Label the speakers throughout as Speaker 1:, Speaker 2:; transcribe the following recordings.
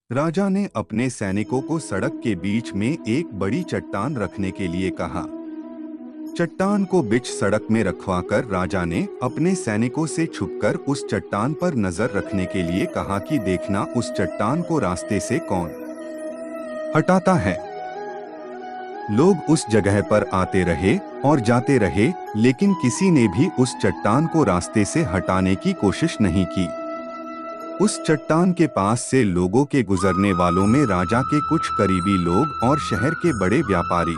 Speaker 1: राजा ने अपने सैनिकों को सड़क के बीच में एक बड़ी चट्टान रखने के लिए कहा। चट्टान को बीच सड़क में रखवाकर राजा ने अपने सैनिकों से छुपकर उस चट्टान पर नजर रखने के लिए कहा कि देखना उस चट्टान को रास्ते से कौन हटाता है। लोग उस जगह पर आते रहे और जाते रहे, लेकिन किसी ने भी उस चट्टान को रास्ते से हटाने की कोशिश नहीं की। उस चट्टान के पास से लोगों के गुजरने वालों में राजा के कुछ करीबी लोग और शहर के बड़े व्यापारी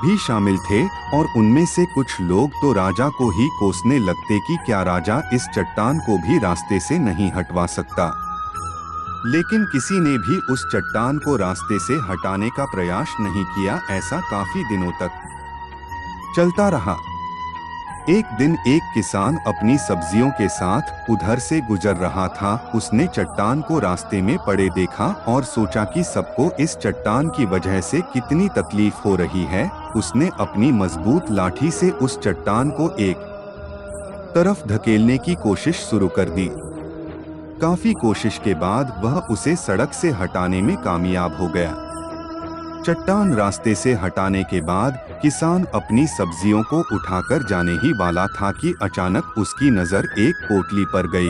Speaker 1: भी शामिल थे, और उनमें से कुछ लोग तो राजा को ही कोसने लगते कि क्या राजा इस चट्टान को भी रास्ते से नहीं हटवा सकता। लेकिन किसी ने भी उस चट्टान को रास्ते से हटाने का प्रयास नहीं किया। ऐसा काफी दिनों तक चलता रहा। एक दिन एक किसान अपनी सब्जियों के साथ उधर से गुजर रहा था। उसने चट्टान को रास्ते में पड़े देखा और सोचा कि सबको इस चट्टान की वजह से कितनी तकलीफ हो रही है। उसने अपनी मजबूत लाठी से उस चट्टान को एक तरफ धकेलने की कोशिश शुरू कर दी। काफी कोशिश के बाद वह उसे सड़क से हटाने में कामयाब हो गया। चट्टान रास्ते से हटाने के बाद किसान अपनी सब्जियों को उठाकर जाने ही वाला था कि अचानक उसकी नजर एक पोटली पर गई,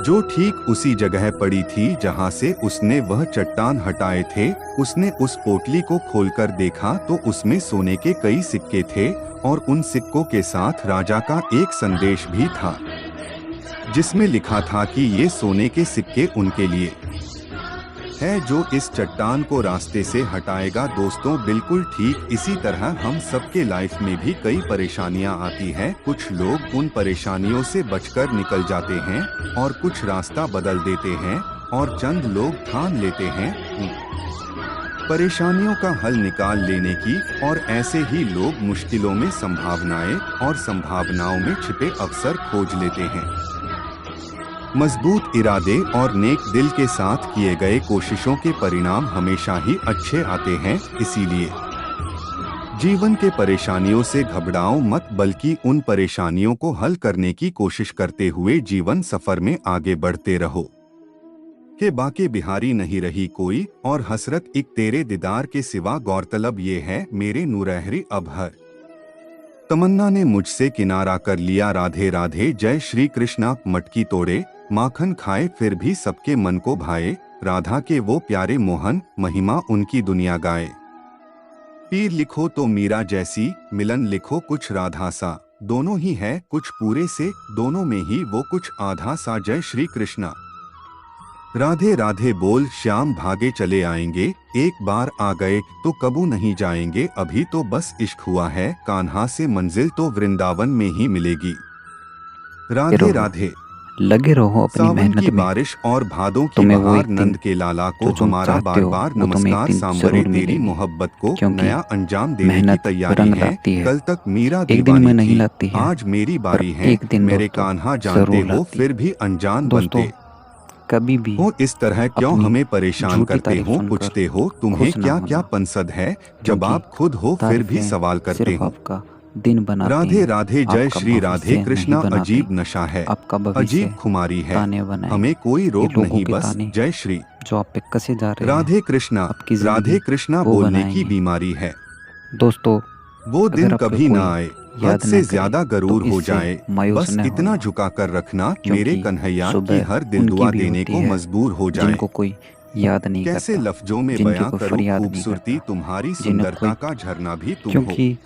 Speaker 1: जो ठीक उसी जगह पड़ी थी जहां से उसने वह चट्टान हटाए थे। उसने उस पोटली को खोलकर देखा तो उसमें सोने के कई सिक्के थे, और उन सिक्कों के साथ राजा का एक संदेश भी था, जिसमें लिखा था कि ये सोने के सिक्के उनके लिए है जो इस चट्टान को रास्ते से हटाएगा। दोस्तों, बिल्कुल ठीक इसी तरह हम सबके लाइफ में भी कई परेशानियां आती हैं। कुछ लोग उन परेशानियों से बचकर निकल जाते हैं और कुछ रास्ता बदल देते हैं, और चंद लोग ठान लेते हैं परेशानियों का हल निकाल लेने की, और ऐसे ही लोग मुश्किलों में संभावनाएं और संभावनाओं में छिपे अवसर खोज लेते हैं। मजबूत इरादे और नेक दिल के साथ किए गए कोशिशों के परिणाम हमेशा ही अच्छे आते हैं। इसीलिए जीवन के परेशानियों से घबराओ मत, बल्कि उन परेशानियों को हल करने की कोशिश करते हुए जीवन सफर में आगे बढ़ते रहो। के बाके बिहारी नहीं रही कोई, और हसरत एक तेरे दीदार के सिवा, गौरतलब ये है मेरे नूरहरी अबहर। तमन्ना ने मुझसे किनारा कर लिया, राधे राधे। जय श्री कृष्णा। मटकी तोड़े माखन खाए फिर भी सबके मन को भाए, राधा के वो प्यारे मोहन, महिमा उनकी दुनिया गाए। पीर लिखो तो मीरा जैसी, मिलन लिखो कुछ राधा सा, दोनों ही है कुछ पूरे से, दोनों में ही वो कुछ आधा सा। जय श्री कृष्णा। राधे राधे बोल श्याम भागे चले आएंगे, एक बार आ गए तो कबू नहीं जाएंगे, अभी तो बस इश्क हुआ है, कान्हा से मंजिल तो वृंदावन में ही मिलेगी। राधे राधे।
Speaker 2: लगे रहो अपनी
Speaker 1: सावन
Speaker 2: मेहनत
Speaker 1: की
Speaker 2: में।
Speaker 1: बारिश और भादों की
Speaker 2: तुम्हें वो
Speaker 1: बहार,
Speaker 2: एक दिन
Speaker 1: नंद के लाला को
Speaker 2: जो तुम
Speaker 1: हमारा
Speaker 2: चाहते
Speaker 1: बार
Speaker 2: हो,
Speaker 1: बार
Speaker 2: वो तुम्हें एक
Speaker 1: नमस्कार।
Speaker 2: दिन
Speaker 1: सांवरे
Speaker 2: जरूर
Speaker 1: तेरी
Speaker 2: मिलेगी।
Speaker 1: मोहब्बत को
Speaker 2: क्योंकि
Speaker 1: नया अंजाम देने की
Speaker 2: मेहनत
Speaker 1: तैयारी
Speaker 2: रंग
Speaker 1: है।
Speaker 2: लाती है।
Speaker 1: कल तक मीरा
Speaker 2: एक दिन में
Speaker 1: दीवानी
Speaker 2: नहीं
Speaker 1: थी,
Speaker 2: लाती है,
Speaker 1: आज मेरी
Speaker 2: पर
Speaker 1: बारी है।
Speaker 2: एक दिन
Speaker 1: मेरे
Speaker 2: दोस्तों
Speaker 1: कान्हा जानते
Speaker 2: जरूर
Speaker 1: हो
Speaker 2: लाती
Speaker 1: फिर भी अनजान
Speaker 2: दोस्तों,
Speaker 1: बनते
Speaker 2: कभी भी
Speaker 1: हो। इस तरह क्यों
Speaker 2: अपनी
Speaker 1: हमें परेशान
Speaker 2: झूठी
Speaker 1: करते
Speaker 2: तारीफ
Speaker 1: हो,
Speaker 2: सुनकर
Speaker 1: पूछते हो तुम्हें
Speaker 2: खुश ना
Speaker 1: क्या क्या
Speaker 2: होना,
Speaker 1: पंसद है, जब
Speaker 2: क्योंकि
Speaker 1: आप खुद हो फिर भी
Speaker 2: तारीफें
Speaker 1: सवाल करते
Speaker 2: सिर्फ
Speaker 1: हो।
Speaker 2: आपका दिन बनाती
Speaker 1: राधे
Speaker 2: हैं,
Speaker 1: राधे। जय
Speaker 2: आपका
Speaker 1: श्री राधे
Speaker 2: भविष्य नहीं
Speaker 1: कृष्णा।
Speaker 2: बनाती।
Speaker 1: अजीब नशा है,
Speaker 2: आपका भविष्य
Speaker 1: अजीब खुमारी है,
Speaker 2: ताने बनाए,
Speaker 1: हमें कोई
Speaker 2: ये
Speaker 1: रोग
Speaker 2: लोगों
Speaker 1: नहीं,
Speaker 2: के
Speaker 1: बस
Speaker 2: ताने
Speaker 1: जय श्री
Speaker 2: जो आप पे कसे जा रहे हैं
Speaker 1: राधे कृष्णा।
Speaker 2: आपकी
Speaker 1: राधे
Speaker 2: जिंदगी
Speaker 1: कृष्णा
Speaker 2: वो
Speaker 1: बोलने की
Speaker 2: बनाएंगे।
Speaker 1: बीमारी है,
Speaker 2: दोस्तों,
Speaker 1: वो दिन
Speaker 2: अगर आपको
Speaker 1: कभी ना
Speaker 2: कोई
Speaker 1: आए, हद
Speaker 2: याद
Speaker 1: से
Speaker 2: न
Speaker 1: ज्यादा
Speaker 2: करे
Speaker 1: गरूर
Speaker 2: तो
Speaker 1: हो
Speaker 2: इससे
Speaker 1: जाए,
Speaker 2: मायूस
Speaker 1: बस
Speaker 2: न
Speaker 1: इतना
Speaker 2: होना,
Speaker 1: झुका कर रखना मेरे
Speaker 2: क्योंकि
Speaker 1: कन्हैया की
Speaker 2: सुबह
Speaker 1: हर दिल
Speaker 2: उनकी
Speaker 1: दुआ
Speaker 2: भी
Speaker 1: देने
Speaker 2: होती
Speaker 1: को
Speaker 2: है
Speaker 1: मजबूर हो जाए।
Speaker 2: जिनको कोई याद नहीं
Speaker 1: कैसे
Speaker 2: करता,
Speaker 1: लफ्जों में
Speaker 2: जिनकी
Speaker 1: बयां
Speaker 2: कोई
Speaker 1: करूं
Speaker 2: फरियाद नहीं
Speaker 1: खूबसूरती,
Speaker 2: करता,
Speaker 1: तुम्हारी
Speaker 2: जिन्हें
Speaker 1: सुंदरता
Speaker 2: कोई,
Speaker 1: का झरना भी तुम हो,
Speaker 2: क्योंकि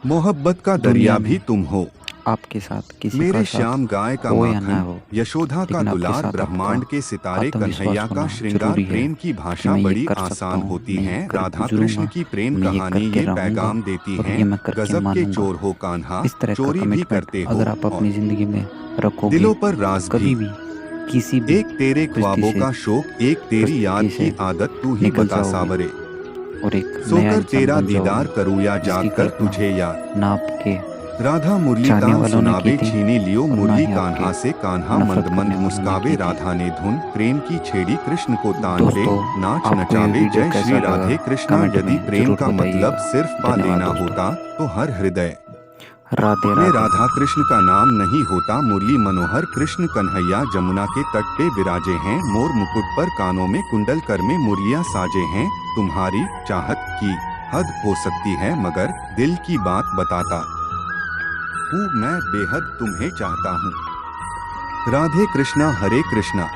Speaker 1: मोहब्बत का
Speaker 2: दुनिया
Speaker 1: दरिया
Speaker 2: में
Speaker 1: भी तुम हो।
Speaker 2: आपके साथ किसी का
Speaker 1: मेरे
Speaker 2: साथ
Speaker 1: श्याम गाय का
Speaker 2: हो या ना
Speaker 1: माखन,
Speaker 2: हो,
Speaker 1: यशोदा का
Speaker 2: लेकिन आपके
Speaker 1: दुलार,
Speaker 2: साथ
Speaker 1: ब्रह्मांड
Speaker 2: आपका
Speaker 1: के सितारे,
Speaker 2: आत्मविश्वास
Speaker 1: कन्हैया का
Speaker 2: होना
Speaker 1: श्रृंगार,
Speaker 2: जरूरी है
Speaker 1: प्रेम की
Speaker 2: कि
Speaker 1: भाषा
Speaker 2: मैं ये
Speaker 1: बड़ी
Speaker 2: कर सकता
Speaker 1: आसान
Speaker 2: हूँ,
Speaker 1: होती
Speaker 2: मैं ये
Speaker 1: है।
Speaker 2: करके
Speaker 1: राधा कृष्ण
Speaker 2: गुजरूंगा,
Speaker 1: की प्रेम
Speaker 2: मैं ये
Speaker 1: कहानी
Speaker 2: करके
Speaker 1: ये
Speaker 2: रहूंगा
Speaker 1: पैगाम देती
Speaker 2: और
Speaker 1: है,
Speaker 2: ये मैं करके
Speaker 1: गजब के
Speaker 2: मानूंगा।
Speaker 1: चोर हो कान्हा,
Speaker 2: इस तरह का
Speaker 1: चोरी भी
Speaker 2: कमिटमेंट
Speaker 1: करते हो,
Speaker 2: अगर आप अपनी
Speaker 1: और
Speaker 2: जिंदगी में रखोगे
Speaker 1: दिलों पर
Speaker 2: तो
Speaker 1: राज
Speaker 2: कभी
Speaker 1: भी।
Speaker 2: भी किसी भी
Speaker 1: एक तेरे
Speaker 2: परिस्थिति
Speaker 1: ख्वाबों
Speaker 2: से
Speaker 1: का शौक, एक तेरी याद
Speaker 2: परिस्थिति
Speaker 1: की
Speaker 2: से
Speaker 1: आदत, तू ही
Speaker 2: निकल
Speaker 1: बता
Speaker 2: जाओगे
Speaker 1: सावरे।
Speaker 2: और एक नया
Speaker 1: सोकर
Speaker 2: इंसान
Speaker 1: तेरा
Speaker 2: बन
Speaker 1: दीदार
Speaker 2: जाओगे,
Speaker 1: करूँ या
Speaker 2: जिसकी
Speaker 1: जाग कर
Speaker 2: कल्पना
Speaker 1: तुझे याद।
Speaker 2: ना आपके
Speaker 1: राधा मुरली
Speaker 2: चाहने
Speaker 1: तान
Speaker 2: वालों ने की
Speaker 1: सुनावे,
Speaker 2: थी
Speaker 1: छीनी लियो
Speaker 2: और ना
Speaker 1: मुरली
Speaker 2: ही
Speaker 1: कान्हा
Speaker 2: आपके
Speaker 1: से, कान्हा
Speaker 2: नफरत
Speaker 1: मंद
Speaker 2: करने
Speaker 1: मंद
Speaker 2: वालों ने
Speaker 1: मुस्कावे,
Speaker 2: की थी।
Speaker 1: राधा ने धुन प्रेम की छेड़ी, कृष्ण को तान ले,
Speaker 2: दोस्तों,
Speaker 1: नाच
Speaker 2: आपको ये
Speaker 1: नचावे।
Speaker 2: वीडियो
Speaker 1: जय
Speaker 2: कैसा
Speaker 1: श्री
Speaker 2: लगा
Speaker 1: राधे कृष्णा।
Speaker 2: कमेंट
Speaker 1: यदि
Speaker 2: में
Speaker 1: प्रेम
Speaker 2: जरूर
Speaker 1: का मतलब
Speaker 2: बताइएगा।
Speaker 1: सिर्फ पा
Speaker 2: धन्यवाद
Speaker 1: लेना
Speaker 2: दोस्तों।
Speaker 1: होता तो हर हृदय
Speaker 2: राधे
Speaker 1: में
Speaker 2: राधे।
Speaker 1: राधा कृष्ण का नाम नहीं होता। मुरली मनोहर कृष्ण कन्हैया जमुना के तट पे विराजे हैं। मोर मुकुट पर कानों में कुंडल कर में मुरलियां साजे हैं। तुम्हारी चाहत की हद हो सकती है मगर दिल की बात बताता हूँ मैं बेहद तुम्हें चाहता हूँ। राधे कृष्णा हरे कृष्णा।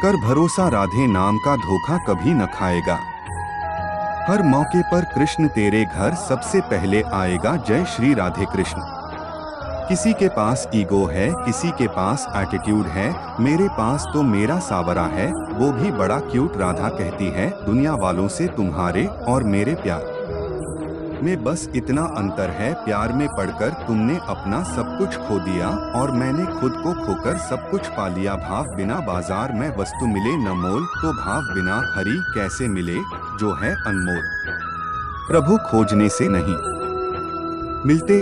Speaker 1: कर भरोसा राधे नाम का धोखा कभी न खाएगा। हर मौके पर कृष्ण तेरे घर सबसे पहले आएगा। जय श्री राधे कृष्ण। किसी के पास ईगो है, किसी के पास एटीट्यूड है, मेरे पास तो मेरा सावरा है, वो भी बड़ा क्यूट। राधा कहती है दुनिया वालों से तुम्हारे और मेरे प्यार में बस इतना अंतर है, प्यार में पड़कर तुमने अपना सब कुछ खो दिया और मैंने खुद को खोकर सब कुछ पा लिया। भाव बिना बाजार में वस्तु मिले न मोल, तो भाव बिना हरि कैसे मिले जो है अनमोल। प्रभु खोजने से नहीं मिलते,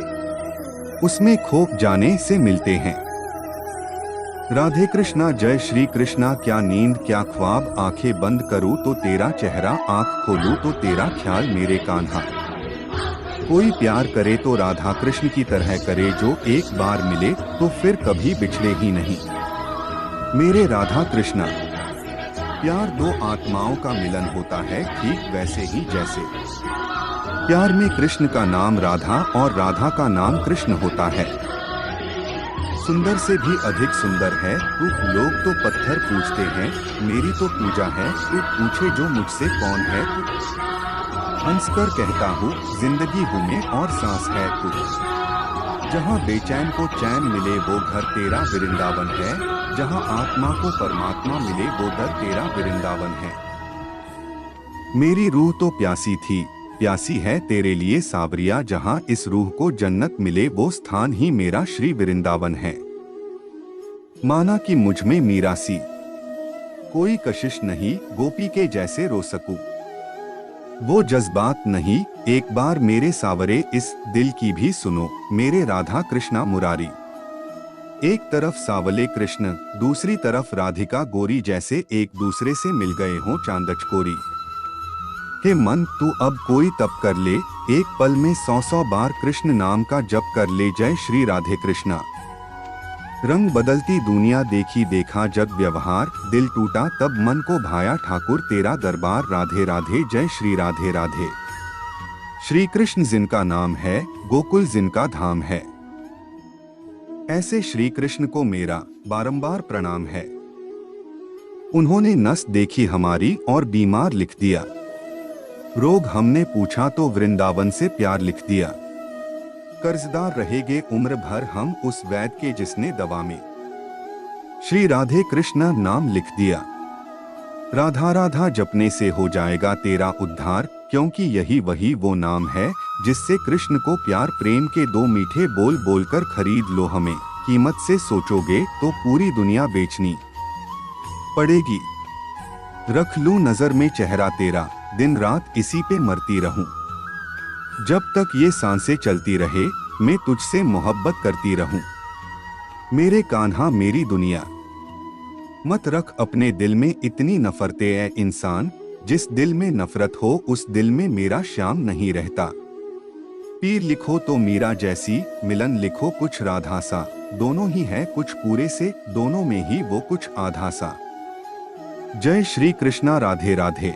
Speaker 1: उसमें खो जाने से मिलते हैं। राधे कृष्णा जय श्री कृष्णा। क्या नींद क्या ख्वाब, आंखें बंद करूं तो तेरा चेहरा, आंख खोलूं तो तेरा ख्याल मेरे कान्हा। कोई प्यार करे तो राधा कृष्ण की तरह करे, जो एक बार मिले तो फिर कभी बिछड़े ही नहीं। मेरे राधा कृष्णा। प्यार दो आत्माओं का मिलन होता है, ठीक वैसे ही जैसे प्यार में कृष्ण का नाम राधा और राधा का नाम कृष्ण होता है। सुंदर से भी अधिक सुंदर है तू। लोग तो पत्थर पूजते हैं, मेरी तो पूजा है तू। पूछे जो मुझसे कौन है तू, हंसकर कहता हूँ जिंदगी हूँ मैं और सांस है तू। जहाँ बेचैन को चैन मिले वो घर तेरा वृंदावन है, जहाँ आत्मा को परमात्मा मिले वो दर तेरा वृंदावन है। मेरी रूह तो प्यासी थी, प्यासी है तेरे लिए सावरिया, जहाँ इस रूह को जन्नत मिले वो स्थान ही मेरा श्री वृंदावन है। माना कि मुझ में मीरा सी कोई कशिश नहीं, गोपी के जैसे रो सकूं वो जज्बात नहीं। एक बार मेरे सावरे इस दिल की भी सुनो, मेरे राधा कृष्णा मुरारी। एक तरफ सावले कृष्ण, दूसरी तरफ राधिका गोरी, जैसे एक दूसरे से मिल गए हों चांदचकोरी। हे मन तू अब कोई तप कर ले, एक पल में 100 बार कृष्ण नाम का जप कर ले। जय श्री राधे कृष्णा। रंग बदलती दुनिया देखी देखा जग व्यवहार, दिल टूटा तब मन को भाया ठाकुर तेरा दरबार। राधे राधे जय श्री राधे राधे। श्री कृष्ण जिनका नाम है, गोकुल जिनका धाम है, ऐसे श्री कृष्ण को मेरा बारंबार प्रणाम है। उन्होंने नस देखी हमारी और बीमार लिख दिया, रोग हमने पूछा तो वृंदावन से प्यार लिख दिया। कर्जदार रहेंगे उम्र भर हम उस वैद्य के जिसने दवा में श्री राधे कृष्ण नाम लिख दिया। राधा राधा जपने से हो जाएगा तेरा उद्धार, क्योंकि यही वही वो नाम है जिससे कृष्ण को प्यार। प्रेम के दो मीठे बोल बोलकर खरीद लो हमें, कीमत से सोचोगे तो पूरी दुनिया बेचनी पड़ेगी। रख लूं नजर में चेहरा तेरा, दिन रात इसी पे मरती रहूं। जब तक ये सांसें चलती रहे मैं तुझसे मोहब्बत करती रहूं। मेरे कान्हा मेरी दुनिया। मत रख अपने दिल में इतनी नफरतें ऐ इंसान, जिस दिल में नफरत हो उस दिल में मेरा श्याम नहीं रहता। पीर लिखो तो मीरा जैसी, मिलन लिखो कुछ राधा सा, दोनों ही है कुछ पूरे से, दोनों में ही वो कुछ आधा सा। जय श्री कृष्णा राधे राधे।